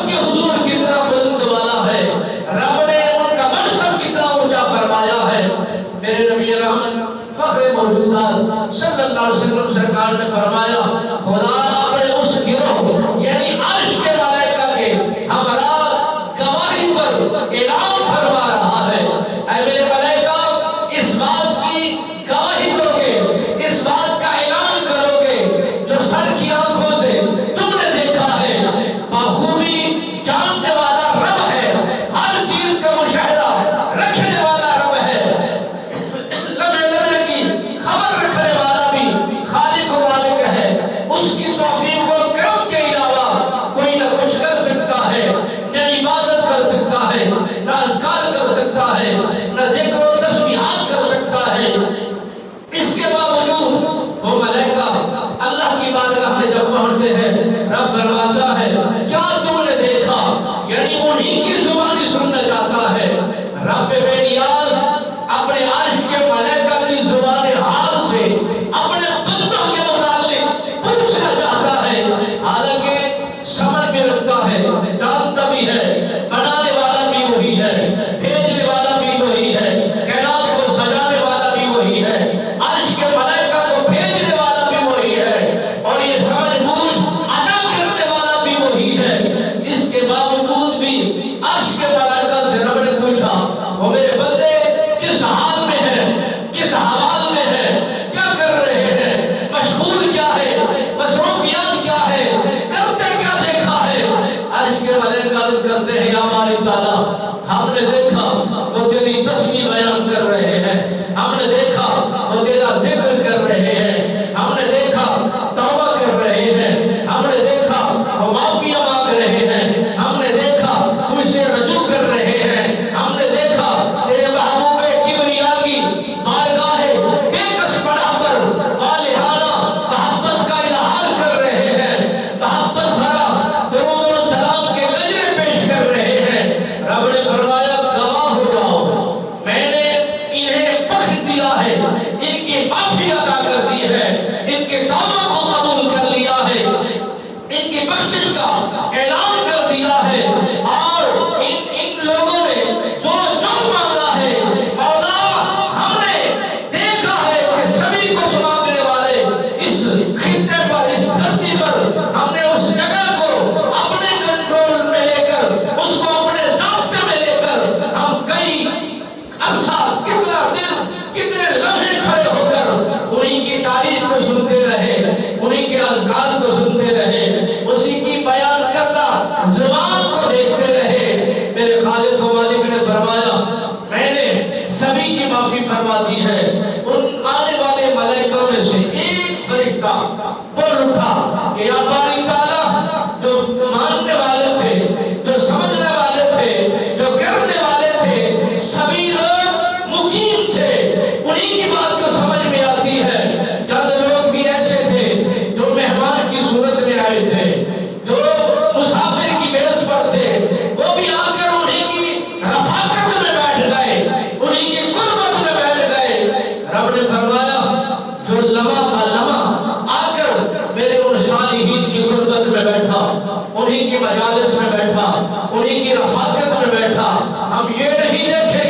رب کے حضور کتنا بلند والا ہے، رب نے ان کا منصب کتنا اونچا فرمایا ہے۔ میرے نبی رحمت فخر موجودات صلی اللہ علیہ وسلم سرکار نے فرمایا خدا اپنے اس گروہ یعنی عرش کے ملائکہ کے ہمارا گواہی پر اعلان فرما رہا ہے، اے میرے ملائکہ اس بات کی گواہی دو گے، اس بات کا اعلان کرو گے جو سر کی آنکھوں سے تم نے دیکھا ہے، بخوبی جاننے والا رب ہے، ہر چیز کا مشاہدہ رکھنے والا رب ہے، لمحے لمحے کی خبر رکھنے والا بھی خالق و مالک ہے۔ اس کی توفیق و کرم کے علاوہ کوئی نہ کچھ کر سکتا ہے، نہ عبادت کر سکتا ہے، نہ اذکار کر سکتا ہے، نہ ذکر و تسبیحات کر سکتا ہے۔ اس کے باوجود وہ ملائکہ اللہ کی بارگاہ میں جب پہنچتے ہیں، رب فرماتا ہے کیا تم نے دیکھا، یعنی انہی کی زبانی سننا چاہتا ہے۔ رب بے نیاز اپنے عرش کے ملائکہ کی زبان حال سے اپنے بندوں کے متعلق پوچھنا چاہتا ہے، حالانکہ سمجھ میں رکھتا ہے، جانتا بھی ہے، بنانے والا بھی وہی ہے، بھیجنے والا بھی وہی ہے، کائنات کو سجانے والا بھی وہی ہے، عرش کے ملائکہ کو بھیجنے والا بھی وہی ہے، اور یہ سمجھ بوجھ ادا کرنے والا بھی وہی ہے۔ اس کے باوجود بھی عرش کے ملائکہ سے رب نے پوچھا وہ میرے بندے کس حال میں ہے، کس حوال میں ہے، کیا کر رہے ہیں، مشغول کیا ہے، مصروفیات کیا ہے، کرتے کیا دیکھا ہے۔ عرش کے ملائکہ عرض کرتے ہیں یا مالک تعالیٰ ہم نے دیکھا وہ تیری تسبیح بیان کر رہے ہیں، ہم نے دیکھا وہ تیرا ذکر کر رہے ہیں، ہم نے دیکھا توبہ کر رہے ہیں، ہم نے دیکھا وہ معافیہ مانگ رہے ہیں، ہم نے دیکھا تجھ سے رجوع کر رہے ہیں، ہم نے دیکھا تیرے محبوب کبریا کی بارگاہ بے کس پڑا پر والہانہ محبت کا اظہار کر رہے ہیں، محبت بھرا درود و سلام کے گجرے پیش کر رہے ہیں۔ رب نے فرمایا گواہ ہو جاؤ، میں نے انہیں بخش دیا ہے، ان کی معافی عطا کر دی ہے، ان کے توبہ کو قبول کر لیا ہے، ان کی بخشش کا اعلان کر دیا ہے، اور ان لوگوں نے جو مانگا ہے مولا ہم نے دیکھا ہے کہ سبھی کچھ مانگنے والے اس خطے پر، اس دھرتی پر ہم نے اس جگہ کو اپنے کنٹرول میں لے کر، اس کو اپنے ضابطے میں لے کر ہم کئی عرصہ کتنا دن کتنے لمحے کھڑے ہو کر انہی کی تعریف کو سنتے رہے، انہی کے اذکار کو سنتے رہے، اسی کی بیان کردہ زبان کو دیکھتے رہے۔ میرے خالق و مالک نے فرمایا میں نے سبھی کی معافی فرما دی ہے۔ ان آنے والے ملائکوں میں سے ایک فرشتہ بول اٹھا کہ یا باری تعالیٰ جو ماننے والے تھے، جو سمجھنے والے تھے، جو کرنے والے تھے، سبھی لوگ مقیم تھے، انہی کی بات کو سمجھ میں آتی ہے۔ چند لوگ بھی ایسے تھے جو مہمان کی صورت میں آئے تھے، جو مسافر کی بیعت پر تھے، وہ بھی آ کر انہی کی رفاقت میں بیٹھ گئے، انہی کی قربت میں بیٹھ گئے۔ رب نے فرمایا جو لمحہ بہ لمحہ آ کر میرے ان صالحین کی قربت میں بیٹھا، انہی کی مجالس میں بیٹھا، انہی کی رفاقت میں بیٹھا، ہم یہ نہیں دیکھے